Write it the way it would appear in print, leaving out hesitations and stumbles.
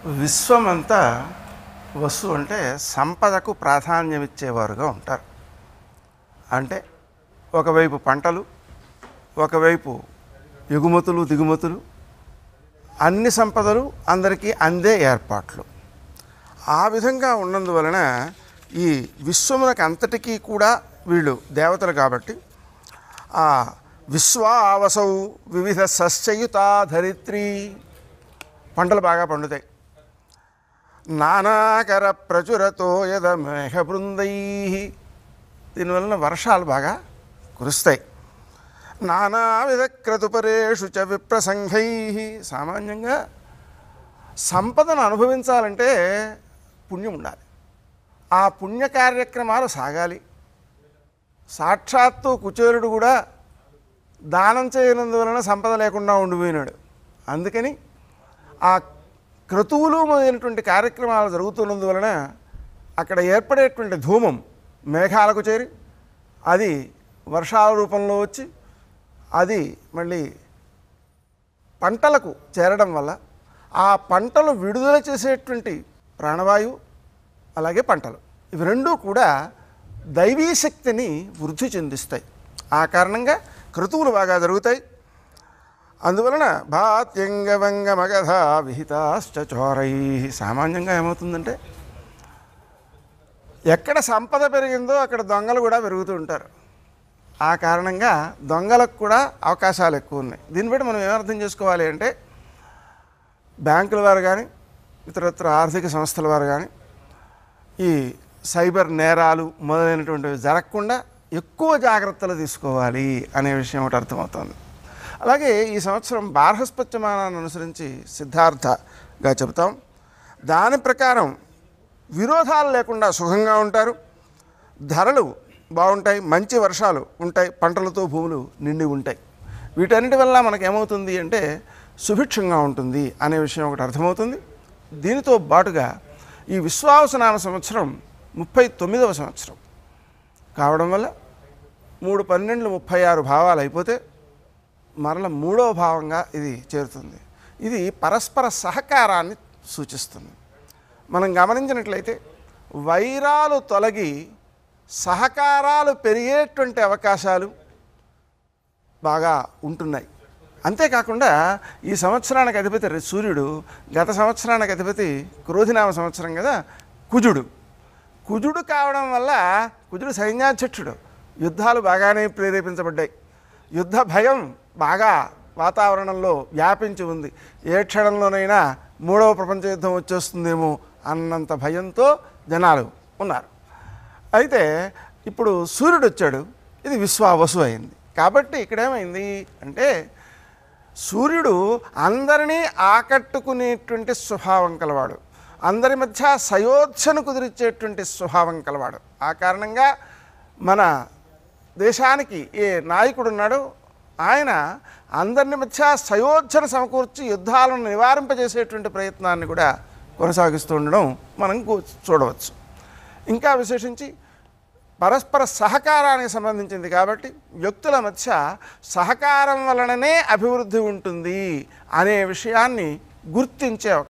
విశ్వమంతా వస్తువు అంటే సంపదకు ప్రాధాన్యం ఇచ్చేవారుగా ఉంటారు. అంటే ఒకవైపు పంటలు, ఒకవైపు ఎగుమతులు దిగుమతులు, అన్ని సంపదలు అందరికీ అందే ఏర్పాట్లు. ఆ విధంగా ఉన్నందువలన ఈ విశ్వమునకు అంతటికీ కూడా వీళ్ళు దేవతలు కాబట్టి ఆ విశ్వావసౌ వివిధ సస్యయుతా ధరిత్రి, పంటలు బాగా పండుతాయి. నానాకర ప్రచురతో యద మేఘబృందై, దీనివలన వర్షాలు బాగా కురుస్తాయి. నానావిధ క్రతుపరేషు చ విప్రసంఘై, సామాన్యంగా సంపదను అనుభవించాలంటే పుణ్యం ఉండాలి. ఆ పుణ్య కార్యక్రమాలు సాగాలి. సాక్షాత్తు కుచేరుడు కూడా దానం చేయనందువలన సంపద లేకుండా ఉండిపోయినాడు. అందుకని ఆ క్రతువులు మొదలైనటువంటి కార్యక్రమాలు జరుగుతున్నందువలన అక్కడ ఏర్పడేటువంటి ధూమం మేఘాలకు చేరి అది వర్షాల రూపంలో వచ్చి అది మళ్ళీ పంటలకు చేరడం వల్ల ఆ పంటలు విడుదల చేసేటువంటి ప్రాణవాయువు అలాగే పంటలు, ఇవి రెండూ కూడా దైవీ శక్తిని వృద్ధి చెందిస్తాయి. ఆ కారణంగా క్రతువులు బాగా జరుగుతాయి. అందువలన భాత్యంగవంగ మగధ విహితాశ్చోరై, సామాన్యంగా ఏమవుతుందంటే ఎక్కడ సంపద పెరిగిందో అక్కడ దొంగలు కూడా పెరుగుతూ ఉంటారు. ఆ కారణంగా దొంగలకు కూడా అవకాశాలు ఎక్కువ ఉన్నాయి. దీన్ని బట్టి మనం ఏమర్థం చేసుకోవాలి అంటే బ్యాంకుల వారు కానీ ఇతరత్ర ఆర్థిక సంస్థల వారు కానీ ఈ సైబర్ నేరాలు మొదలైనటువంటివి జరగకుండా ఎక్కువ జాగ్రత్తలు తీసుకోవాలి అనే విషయం ఒకటి అర్థమవుతుంది. అలాగే ఈ సంవత్సరం బార్హస్పత్యమానాన్ని అనుసరించి సిద్ధార్థగా చెబుతాం. దాని ప్రకారం విరోధాలు లేకుండా సుఖంగా ఉంటారు, ధరలు బాగుంటాయి, మంచి వర్షాలు ఉంటాయి, పంటలతో భూములు నిండి ఉంటాయి. వీటన్నిటి వల్ల మనకేమవుతుంది అంటే సుభిక్షంగా ఉంటుంది అనే విషయం ఒకటి అర్థమవుతుంది. దీనితో పాటుగా ఈ విశ్వావసనామ సంవత్సరం 39వ సంవత్సరం కావడం వల్ల 3, 12, 36 భావాలు అయిపోతే మరల 3వ భావంగా ఇది చేరుతుంది. ఇది పరస్పర సహకారాన్ని సూచిస్తుంది. మనం గమనించినట్లయితే వైరాలు తొలగి సహకారాలు పెరిగేటువంటి అవకాశాలు బాగా ఉంటున్నాయి. అంతేకాకుండా ఈ సంవత్సరానికి అధిపతి సూర్యుడు, గత సంవత్సరానికి అధిపతి క్రోధినామ సంవత్సరం కదా కుజుడు కావడం వల్ల కుజుడు సైన్యాధ్యక్షుడు, యుద్ధాలు బాగానే ప్రేరేపించబడ్డాయి. యుద్ధ భయం బాగా వాతావరణంలో వ్యాపించి ఉంది. ఏ క్షణంలోనైనా 3వ ప్రపంచ యుద్ధం వచ్చేస్తుందేమో అన్నంత భయంతో జనాలు ఉన్నారు. అయితే ఇప్పుడు సూర్యుడు వచ్చాడు, ఇది విశ్వావసు అయింది. కాబట్టి ఇక్కడేమైంది అంటే సూర్యుడు అందరినీ ఆకట్టుకునేటువంటి స్వభావం కలవాడు, అందరి మధ్య సయోధ్యను కుదిరిచ్చేటువంటి స్వభావం కలవాడు. ఆ కారణంగా మన దేశానికి ఏ నాయకుడు ఉన్నాడో ఆయన అందరిని మధ్య సయోధ్యను సమకూర్చి యుద్ధాలను నివారింపజేసేటువంటి ప్రయత్నాన్ని కూడా కొనసాగిస్తూ ఉండడం మనం చూడవచ్చు. ఇంకా విశేషించి పరస్పర సహకారానికి సంబంధించింది కాబట్టి వ్యక్తుల మధ్య సహకారం వలననే అభివృద్ధి ఉంటుంది అనే విషయాన్ని గుర్తించే